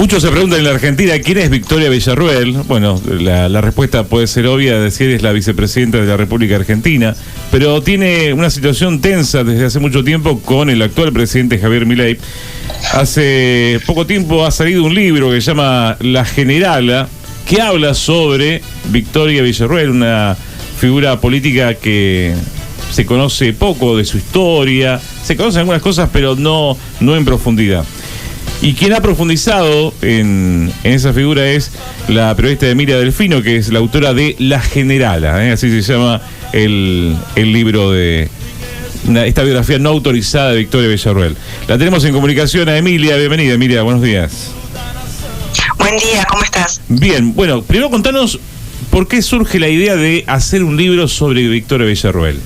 Muchos se preguntan en la Argentina quién es Victoria Villarruel. Bueno, la respuesta puede ser obvia, decir es la vicepresidenta de la República Argentina, pero tiene una situación tensa desde hace mucho tiempo con el actual presidente Javier Milei. Hace poco tiempo ha salido un libro que se llama La Generala, que habla sobre Victoria Villarruel, una figura política que se conoce poco de su historia, se conocen algunas cosas, pero no en profundidad. Y quien ha profundizado en esa figura es la periodista Emilia Delfino, que es la autora de La Generala, así se llama el libro de esta biografía no autorizada de Victoria Villarruel. La tenemos en comunicación a Emilia. Bienvenida, Emilia, buenos días. Buen día, ¿cómo estás? Bien, bueno, primero contanos por qué surge la idea de hacer un libro sobre Victoria Villarruel.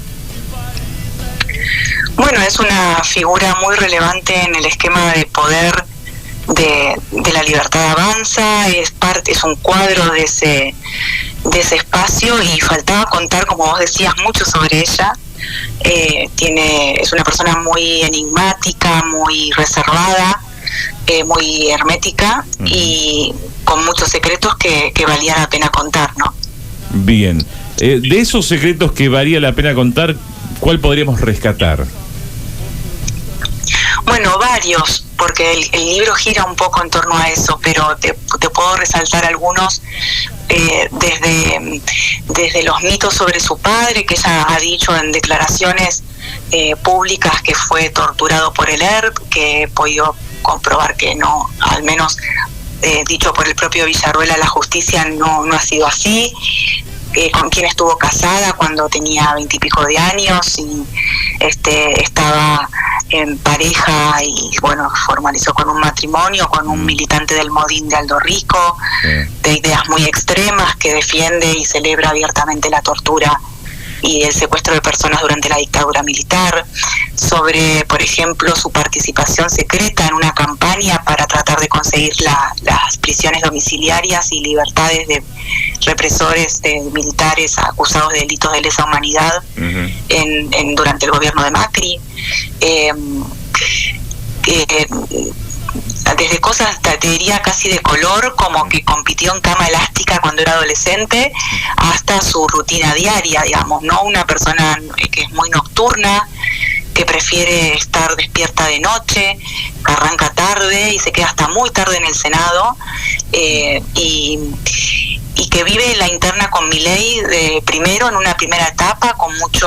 Bueno, es una figura muy relevante en el esquema de poder de la Libertad Avanza, es un cuadro de ese espacio, y faltaba contar, como vos decías, mucho sobre ella. Es una persona muy enigmática, muy reservada, muy hermética, y con muchos secretos que valía la pena contar, ¿no? Bien, de esos secretos que valía la pena contar, ¿cuál podríamos rescatar? Bueno, varios, porque el libro gira un poco en torno a eso, pero te puedo resaltar algunos, desde los mitos sobre su padre, que ella ha dicho en declaraciones públicas que fue torturado por el ERP, que he podido comprobar que no, al menos dicho por el propio Villarruel a la justicia, no ha sido así. Con quien estuvo casada cuando tenía 20 y pico de años, y estaba en pareja y bueno, formalizó con un matrimonio con un militante del Modín de Aldo Rico, de ideas muy extremas, que defiende y celebra abiertamente la tortura y el secuestro de personas durante la dictadura militar, sobre, por ejemplo, su participación secreta en una campaña para tratar de conseguir las prisiones domiciliarias y libertades de represores militares acusados de delitos de lesa humanidad durante el gobierno de Macri. Desde cosas, te diría, casi de color, como que compitió en cama elástica cuando era adolescente, hasta su rutina diaria, digamos, ¿no? Una persona que es muy nocturna, que prefiere estar despierta de noche, que arranca tarde y se queda hasta muy tarde en el Senado, y que vive la interna con Milei primero, en una primera etapa, con mucha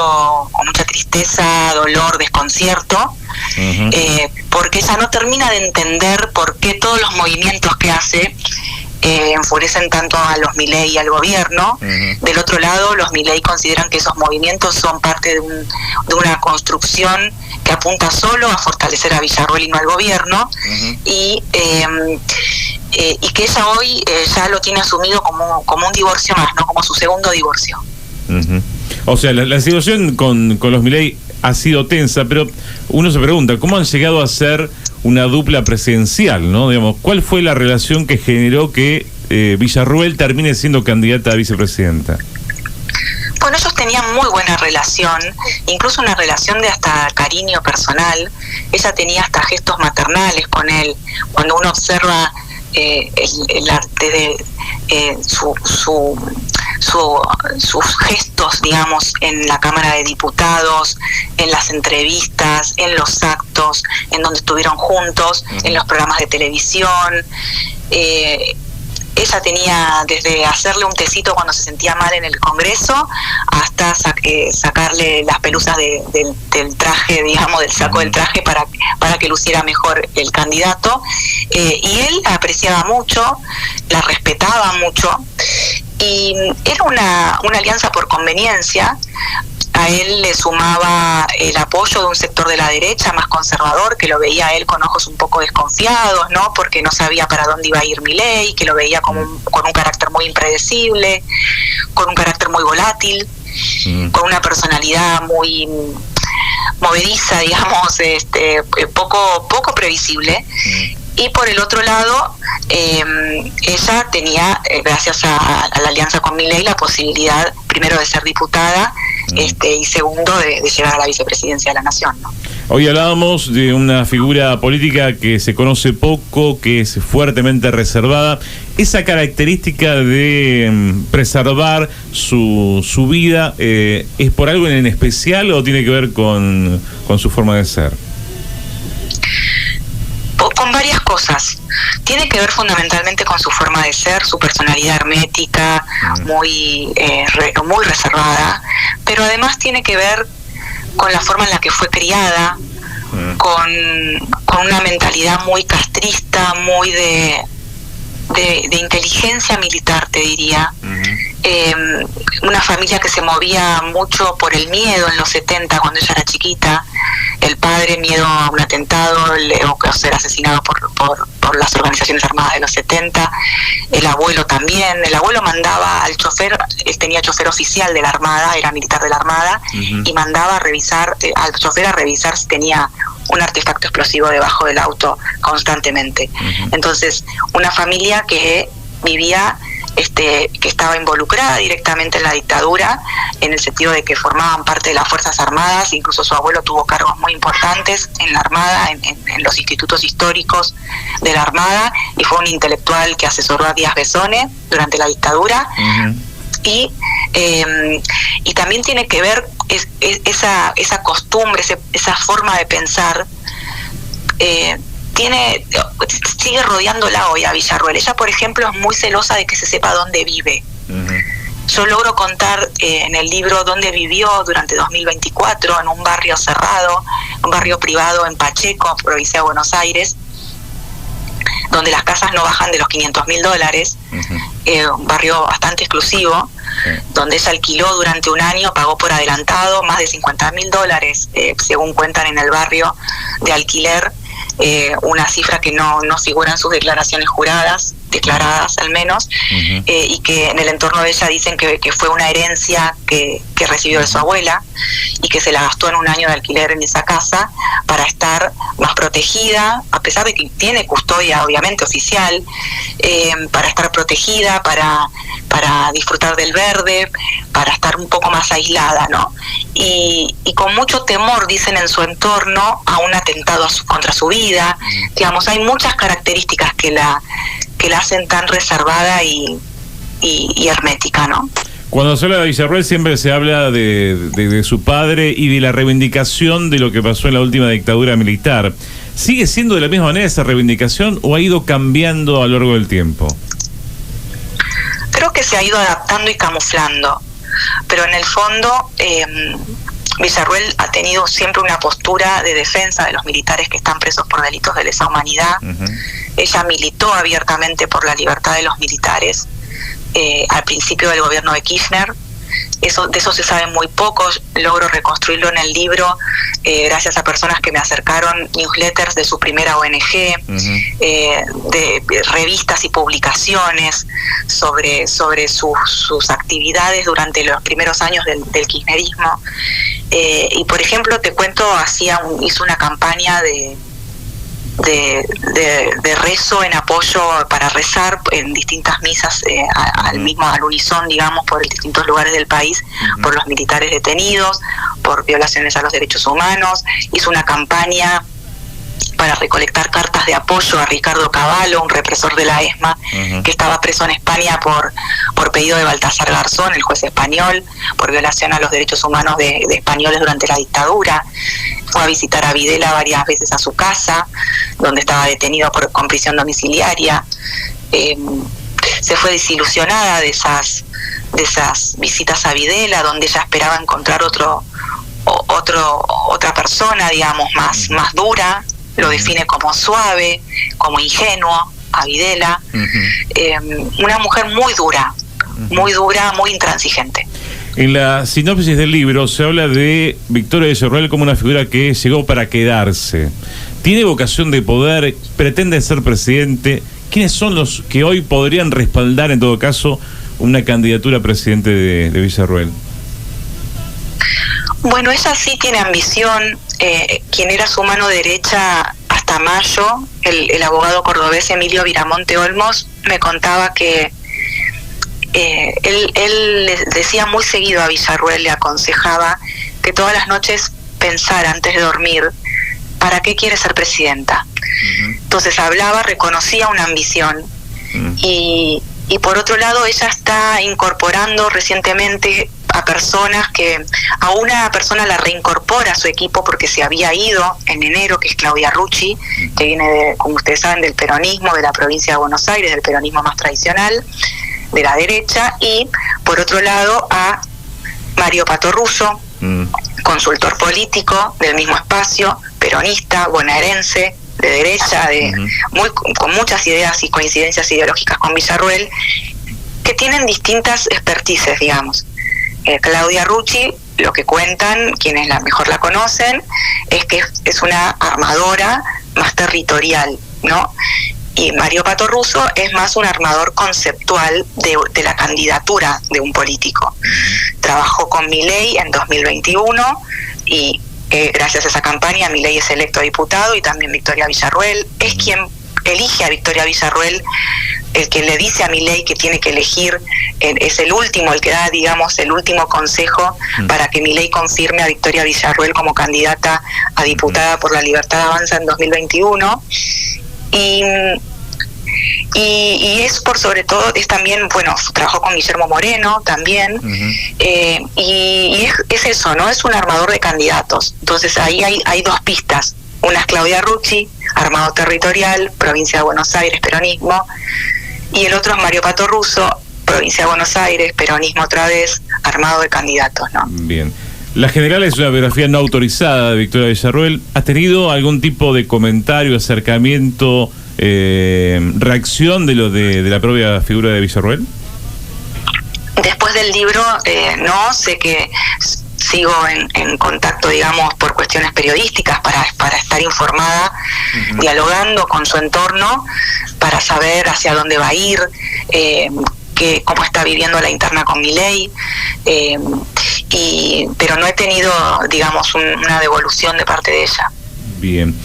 tristeza, dolor, desconcierto, porque ella no termina de entender por qué todos los movimientos que hace enfurecen tanto a los Milei y al gobierno. Del otro lado, los Milei consideran que esos movimientos son parte de una construcción que apunta solo a fortalecer a Villarruel y no al gobierno, y que ella hoy ya lo tiene asumido como un divorcio más, ¿no? Como su segundo divorcio. O sea, la situación con los Milei ha sido tensa, pero uno se pregunta, ¿cómo han llegado a ser una dupla presidencial, ¿no? Digamos, ¿cuál fue la relación que generó que Villarruel termine siendo candidata a vicepresidenta? Bueno, ellos tenían muy buena relación, incluso una relación de hasta cariño personal. Ella tenía hasta gestos maternales con él. Cuando uno observa el arte de sus gestos, digamos, en la Cámara de Diputados, en las entrevistas, en los actos en donde estuvieron juntos, en los programas de televisión. Ella tenía desde hacerle un tecito cuando se sentía mal en el Congreso, hasta sacarle las pelusas del traje, digamos, del saco del traje para que luciera mejor el candidato. Y él la apreciaba mucho, la respetaba mucho, y era una alianza por conveniencia. A él le sumaba el apoyo de un sector de la derecha más conservador, que lo veía a él con ojos un poco desconfiados, ¿no? Porque no sabía para dónde iba a ir Milei, que lo veía con un carácter muy impredecible, con un carácter muy volátil, con una personalidad muy movediza, digamos, poco previsible. Y por el otro lado, ella tenía, gracias a la alianza con Milei, la posibilidad, primero, de ser diputada, y segundo, de llegar a la vicepresidencia de la Nación, ¿no? Hoy hablábamos de una figura política que se conoce poco, que es fuertemente reservada. ¿Esa característica de preservar su vida es por algo en especial o tiene que ver con su forma de ser? Con varias cosas. Tiene que ver fundamentalmente con su forma de ser, su personalidad hermética, muy reservada, pero además tiene que ver con la forma en la que fue criada, con una mentalidad muy castrista, muy de inteligencia militar, te diría. Una familia que se movía mucho por el miedo en los 70, cuando ella era chiquita. El padre, miedo a un atentado o ser asesinado por las organizaciones armadas de los 70. El abuelo también. El abuelo mandaba al chofer, él tenía chofer oficial de la Armada, era militar de la Armada, y mandaba a revisar al chofer a revisar si tenía un artefacto explosivo debajo del auto constantemente. Entonces, una familia que vivía, que estaba involucrada directamente en la dictadura, en el sentido de que formaban parte de las Fuerzas Armadas. Incluso su abuelo tuvo cargos muy importantes en la Armada, en los institutos históricos de la Armada, y fue un intelectual que asesoró a Díaz Besone durante la dictadura. Y también tiene que ver esa costumbre, esa forma de pensar, sigue rodeándola hoy a Villarruel. Ella, por ejemplo, es muy celosa de que se sepa dónde vive. Yo logro contar en el libro dónde vivió durante 2024, en un barrio cerrado, un barrio privado en Pacheco, provincia de Buenos Aires, donde las casas no bajan de los $500.000, un barrio bastante exclusivo, donde ella alquiló durante un año, pagó por adelantado más de $50.000, según cuentan en el barrio, de alquiler, una cifra que no figura en sus declaraciones juradas, declaradas al menos, y que en el entorno de ella dicen que fue una herencia que recibió de su abuela y que se la gastó en un año de alquiler en esa casa para estar más protegida, a pesar de que tiene custodia obviamente oficial, para estar protegida, para disfrutar del verde, para estar un poco más aislada, ¿no? Y con mucho temor, dicen, en su entorno a un atentado contra su vida. Digamos, hay muchas características que la hacen tan reservada y hermética, ¿no? Cuando se habla de Villarruel siempre se habla de su padre y de la reivindicación de lo que pasó en la última dictadura militar. ¿Sigue siendo de la misma manera esa reivindicación o ha ido cambiando a lo largo del tiempo? Creo que se ha ido adaptando y camuflando, pero en el fondo Villarruel ha tenido siempre una postura de defensa de los militares que están presos por delitos de lesa humanidad. Ella militó abiertamente por la libertad de los militares al principio del gobierno de Kirchner. De eso se sabe muy poco. Logro reconstruirlo en el libro gracias a personas que me acercaron newsletters de su primera ONG, de revistas y publicaciones sobre sus actividades durante los primeros años del kirchnerismo. Y por ejemplo, te cuento, hizo una campaña de rezo en apoyo, para rezar en distintas misas al unisón, digamos, por distintos lugares del país, por los militares detenidos, por violaciones a los derechos humanos. Hizo una campaña para recolectar cartas de apoyo a Ricardo Cavallo, un represor de la ESMA, que estaba preso en España por pedido de Baltasar Garzón, el juez español, por violación a los derechos humanos de españoles durante la dictadura. Fue a visitar a Videla varias veces a su casa, donde estaba detenido con prisión domiciliaria. Se fue desilusionada de esas visitas a Videla, donde ella esperaba encontrar otra persona, digamos, más dura. Lo define como suave, como ingenuo, a Videla. Una mujer muy dura, muy intransigente. En la sinopsis del libro se habla de Victoria Villarruel como una figura que llegó para quedarse. Tiene vocación de poder, pretende ser presidente. ¿Quiénes son los que hoy podrían respaldar, en todo caso, una candidatura a presidente de Villarruel? Bueno, ella sí tiene ambición. Quien era su mano derecha hasta mayo, el abogado cordobés Emilio Viramonte Olmos, me contaba que él le decía muy seguido a Villarruel, le aconsejaba que todas las noches pensara antes de dormir ¿para qué quiere ser presidenta? Entonces reconocía una ambición, y por otro lado ella está incorporando recientemente a una persona la reincorpora a su equipo porque se había ido en enero, que es Claudia Rucci, que viene, como ustedes saben, del peronismo de la provincia de Buenos Aires, del peronismo más tradicional, de la derecha, y por otro lado a Mario Pato Russo, consultor político del mismo espacio, peronista, bonaerense, de derecha, con muchas ideas y coincidencias ideológicas con Villarruel, que tienen distintas expertices, digamos. Claudia Rucci, lo que cuentan, quienes mejor la conocen, es que es una armadora más territorial, ¿no? Y Mario Pato Russo es más un armador conceptual de la candidatura de un político. Trabajó con Milei en 2021 y gracias a esa campaña Milei es electo diputado, y también Victoria Villarruel. Es quien elige a Victoria Villarruel, el que le dice a Milei que tiene que elegir, es el último, el que da, digamos, el último consejo para que Milei confirme a Victoria Villarruel como candidata a diputada por La Libertad Avanza en 2021. Y es por sobre todo, es también, bueno, trabajó con Guillermo Moreno también, y es eso, ¿no? Es un armador de candidatos. Entonces ahí hay dos pistas. Una es Claudia Rucci, armado territorial, provincia de Buenos Aires, peronismo, y el otro es Mario Pato Russo, provincia de Buenos Aires, peronismo otra vez, armado de candidatos, ¿no? Bien. La general es una biografía no autorizada de Victoria Villarruel. ¿Ha tenido algún tipo de comentario, acercamiento, reacción de la propia figura de Villarruel? Después del libro, no, sé que sigo en contacto, digamos, por cuestiones periodísticas para estar informada, dialogando con su entorno para saber hacia dónde va a ir, cómo está viviendo la interna con Milei, pero no he tenido, digamos, una devolución de parte de ella. Bien.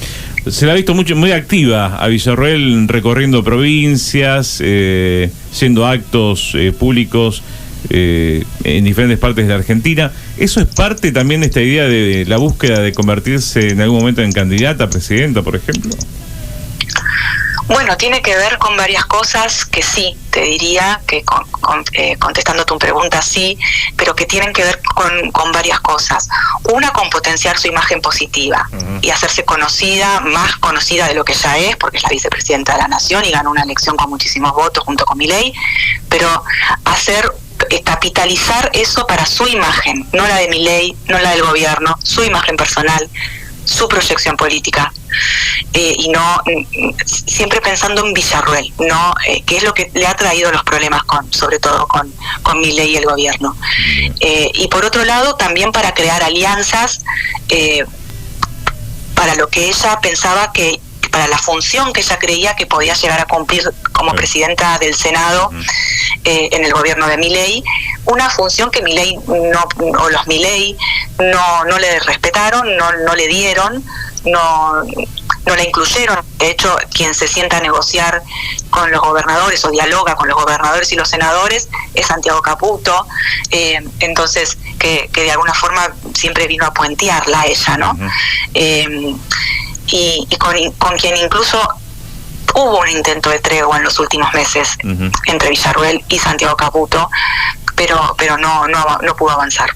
Se la ha visto muy activa a Villarruel recorriendo provincias, haciendo actos públicos en diferentes partes de la Argentina. ¿Eso es parte también de esta idea de la búsqueda de convertirse en algún momento en candidata a presidenta, por ejemplo? Bueno, tiene que ver con varias cosas que sí, te diría, que contestando tu pregunta sí, pero que tienen que ver con varias cosas. Una, con potenciar su imagen positiva y hacerse conocida, más conocida de lo que ya es, porque es la vicepresidenta de la Nación y ganó una elección con muchísimos votos junto con Milei, pero capitalizar eso para su imagen, no la de Milei, no la del gobierno, su imagen personal, su proyección política, y no siempre pensando en Villarruel, no que es lo que le ha traído los problemas sobre todo con Milei y el gobierno, y por otro lado también para crear alianzas para lo que ella pensaba para la función que ella creía que podía llegar a cumplir como presidenta del Senado en el gobierno de Milei, una función que Milei o los Milei no le respetaron, no le dieron, no la incluyeron. De hecho, quien se sienta a negociar con los gobernadores o dialoga con los gobernadores y los senadores es Santiago Caputo, entonces que de alguna forma siempre vino a puentearla a ella, ¿no? Y con quien incluso hubo un intento de tregua en los últimos meses entre Villarruel y Santiago Caputo, pero no pudo avanzar.